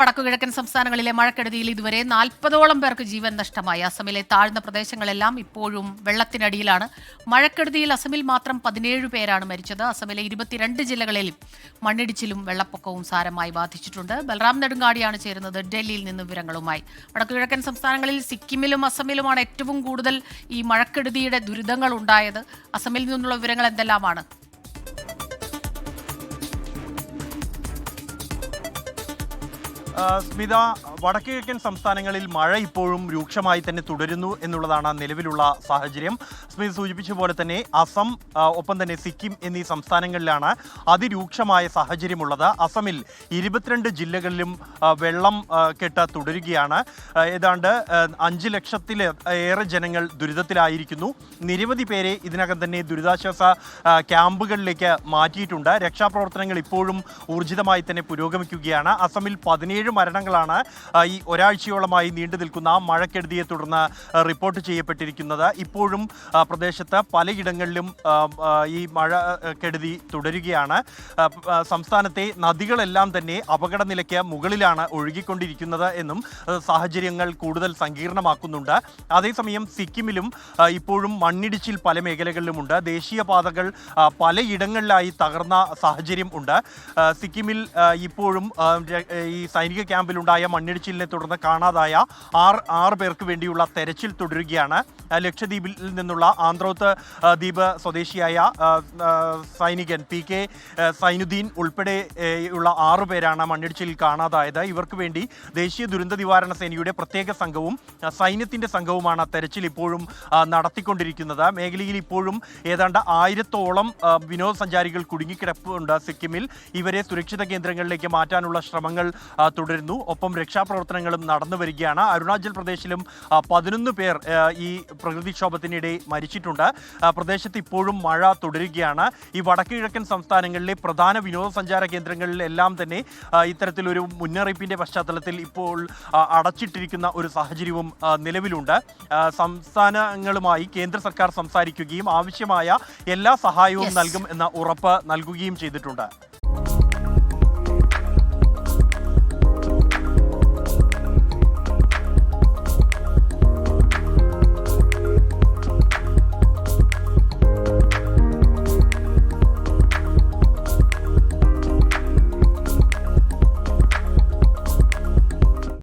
വടക്കുകിഴക്കൻ സംസ്ഥാനങ്ങളിലെ മഴക്കെടുതിയിൽ ഇതുവരെ 40ഓളം പേർക്ക് ജീവൻ നഷ്ടമായി. അസമിലെ താഴ്ന്ന പ്രദേശങ്ങളെല്ലാം ഇപ്പോഴും വെള്ളത്തിനടിയിലാണ്. മഴക്കെടുതിയിൽ അസമിൽ മാത്രം 17 പേരാണ് മരിച്ചത്. അസമിലെ 22 ജില്ലകളിലും മണ്ണിടിച്ചിലും വെള്ളപ്പൊക്കവും സാരമായി ബാധിച്ചിട്ടുണ്ട്. ബൽറാം നെടുങ്ങാടിയാണ് ചേരുന്നത് ഡൽഹിയിൽ നിന്ന് വിവരങ്ങളുമായി. വടക്കുകിഴക്കൻ സംസ്ഥാനങ്ങളിൽ സിക്കിമിലും അസമിലുമാണ് ഏറ്റവും കൂടുതൽ ഈ മഴക്കെടുതിയുടെ ദുരിതങ്ങൾ ഉണ്ടായത്. അസമിൽ നിന്നുള്ള വിവരങ്ങൾ എന്തെല്ലാമാണ്? സ്മിത, വടക്കുകിഴക്കൻ സംസ്ഥാനങ്ങളിൽ മഴ ഇപ്പോഴും രൂക്ഷമായി തന്നെ തുടരുന്നു എന്നുള്ളതാണ് നിലവിലുള്ള സാഹചര്യം. സ്മിത സൂചിപ്പിച്ച പോലെ തന്നെ അസം ഒപ്പം തന്നെ സിക്കിം എന്നീ സംസ്ഥാനങ്ങളിലാണ് അതിരൂക്ഷമായ സാഹചര്യമുള്ളത്. അസമിൽ 22 ജില്ലകളിലും വെള്ളം കെട്ട് തുടരുകയാണ്. ഏതാണ്ട് 5 ലക്ഷത്തിലേറെ ജനങ്ങൾ ദുരിതത്തിലായിരിക്കുന്നു. നിരവധി പേരെ ഇതിനകം തന്നെ ദുരിതാശ്വാസ ക്യാമ്പുകളിലേക്ക് മാറ്റിയിട്ടുണ്ട്. രക്ഷാപ്രവർത്തനങ്ങൾ ഇപ്പോഴും ഊർജിതമായി തന്നെ പുരോഗമിക്കുകയാണ്. അസമിൽ 17 മരണങ്ങളാണ് ഈ ഒരാഴ്ചയോളമായി നീണ്ടു നിൽക്കുന്ന മഴക്കെടുതിയെ തുടർന്ന് റിപ്പോർട്ട് ചെയ്യപ്പെട്ടിരിക്കുന്നത്. ഇപ്പോഴും പ്രദേശത്ത് പലയിടങ്ങളിലും ഈ മഴക്കെടുതി തുടരുകയാണ്. സംസ്ഥാനത്തെ നദികളെല്ലാം തന്നെ അപകടനിലയ്ക്ക് മുകളിലാണ് ഒഴുകിക്കൊണ്ടിരിക്കുന്നത് എന്നും സാഹചര്യങ്ങൾ കൂടുതൽ സങ്കീർണമാക്കുന്നുണ്ട്. അതേസമയം സിക്കിമിലും ഇപ്പോഴും മണ്ണിടിച്ചിൽ പല മേഖലകളിലുമുണ്ട്. ദേശീയപാതകൾ പലയിടങ്ങളിലായി തകർന്ന സാഹചര്യം ഉണ്ട്. സിക്കിമിൽ ഇപ്പോഴും ഈ സൈനിക ക്യാമ്പിലുണ്ടായ മണ്ണിടിച്ചിലിനെ തുടർന്ന് കാണാതായ ആറ് പേർക്ക് വേണ്ടിയുള്ള തെരച്ചിൽ തുടരുകയാണ്. ലക്ഷദ്വീപിൽ നിന്നുള്ള ആന്ത്രോത്ത് ദ്വീപ് സ്വദേശിയായ സൈനികൻ PK സൈനുദ്ദീൻ ഉൾപ്പെടെയുള്ള 6 പേരാണ് മണ്ണിടിച്ചിലിൽ കാണാതായത്. ഇവർക്ക് വേണ്ടി ദേശീയ ദുരന്ത നിവാരണ സേനയുടെ പ്രത്യേക സംഘവും സൈന്യത്തിൻ്റെ സംഘവുമാണ് തെരച്ചിൽ ഇപ്പോഴും നടത്തിക്കൊണ്ടിരിക്കുന്നത്. മേഖലയിൽ ഇപ്പോഴും ഏതാണ്ട് 1000ഓളം വിനോദസഞ്ചാരികൾ കുടുങ്ങിക്കിടപ്പുണ്ട് സിക്കിമിൽ. ഇവരെ സുരക്ഷിത കേന്ദ്രങ്ങളിലേക്ക് മാറ്റാനുള്ള ശ്രമങ്ങൾ തുടരുന്നു. ഒപ്പം രക്ഷാപ്രവർത്തനങ്ങളും നടന്നു വരികയാണ്. അരുണാചൽ പ്രദേശിലും 11 പേർ ഈ പ്രകൃതിക്ഷോഭത്തിനിടെ മരിച്ചിട്ടുണ്ട്. പ്രദേശത്ത് ഇപ്പോഴും മഴ തുടരുകയാണ്. ഈ വടക്കുകിഴക്കൻ സംസ്ഥാനങ്ങളിലെ പ്രധാന വിനോദസഞ്ചാര കേന്ദ്രങ്ങളിലെല്ലാം തന്നെ ഇത്തരത്തിലൊരു മുന്നറിയിപ്പിൻ്റെ പശ്ചാത്തലത്തിൽ ഇപ്പോൾ അടച്ചിട്ടിരിക്കുന്ന ഒരു സാഹചര്യവും നിലവിലുണ്ട്. സംസ്ഥാനങ്ങളുമായി കേന്ദ്ര സർക്കാർ സംസാരിക്കുകയും ആവശ്യമായ എല്ലാ സഹായവും നൽകും എന്ന ഉറപ്പ് നൽകുകയും ചെയ്തിട്ടുണ്ട്.